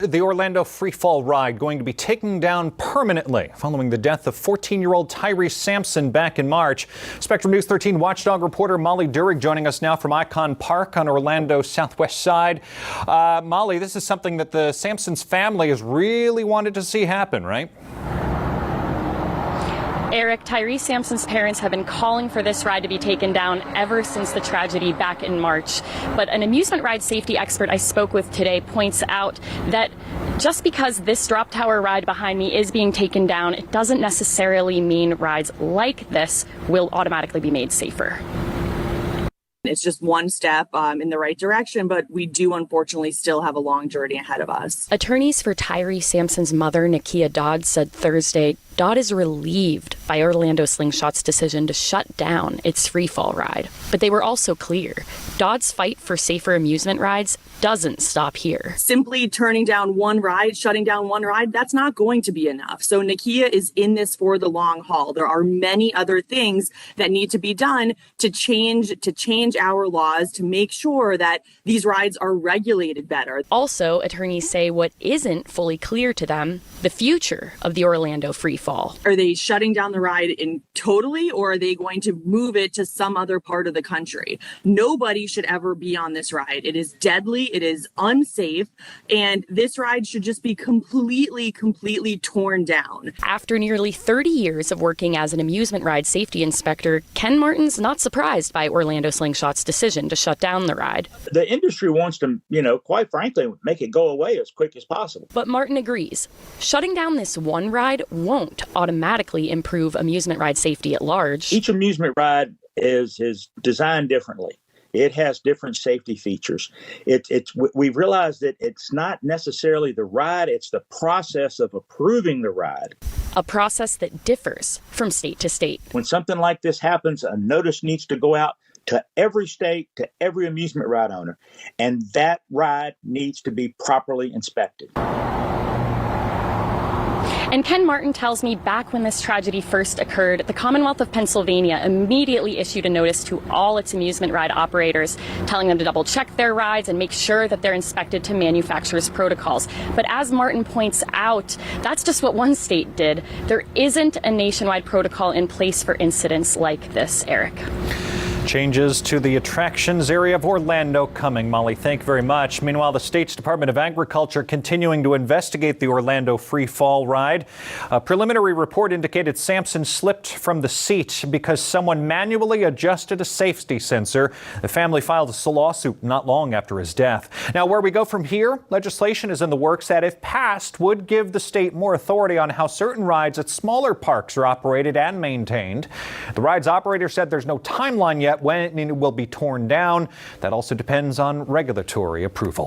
The Orlando Freefall ride going to be taken down permanently following the death of 14-year-old Tyre Sampson back in March. Spectrum News 13 watchdog reporter Molly Durig joining us now from Icon Park on Orlando's southwest side. Molly, this is something that the Sampsons family has really wanted to see happen, right? Eric, Tyre Sampson's parents have been calling for this ride to be taken down ever since the tragedy back in March. But an amusement ride safety expert I spoke with today points out that just because this drop tower ride behind me is being taken down, it doesn't necessarily mean rides like this will automatically be made safer. It's just one step in the right direction, but we do unfortunately still have a long journey ahead of us. Attorneys for Tyre Sampson's mother, Nekia Dodd, said Thursday Dodd is relieved by Orlando Slingshot's decision to shut down its Freefall ride. But they were also clear. Dodd's fight for safer amusement rides doesn't stop here. Simply turning down one ride, shutting down one ride, that's not going to be enough. So Nekia is in this for the long haul. There are many other things that need to be done to change our laws to make sure that these rides are regulated better. Also, attorneys say what isn't fully clear to them, the future of the Orlando Freefall. Are they shutting down the ride totally, or are they going to move it to some other part of the country? Nobody should ever be on this ride. It is deadly. It is unsafe. And this ride should just be completely torn down. After nearly 30 years of working as an amusement ride safety inspector, Ken Martin's not surprised by Orlando Slingshot's decision to shut down the ride. The industry wants to, quite frankly, make it go away as quick as possible. But Martin agrees. Shutting down this one ride won't automatically improve amusement ride safety at large. Each amusement ride is designed differently. It has different safety features. We realize that it's not necessarily the ride, it's the process of approving the ride. A process that differs from state to state. When something like this happens, a notice needs to go out to every state, to every amusement ride owner, and that ride needs to be properly inspected. And Ken Martin tells me back when this tragedy first occurred, the Commonwealth of Pennsylvania immediately issued a notice to all its amusement ride operators, telling them to double check their rides and make sure that they're inspected to manufacturer's protocols. But as Martin points out, that's just what one state did. There isn't a nationwide protocol in place for incidents like this, Eric. Changes to the attractions area of Orlando coming. Molly, thank you very much. Meanwhile, the state's Department of Agriculture continuing to investigate the Orlando Freefall ride. A preliminary report indicated Sampson slipped from the seat because someone manually adjusted a safety sensor. The family filed a lawsuit not long after his death. Now, where we go from here, legislation is in the works that, if passed, would give the state more authority on how certain rides at smaller parks are operated and maintained. The ride's operator said there's no timeline yet when it will be torn down. That also depends on regulatory approval.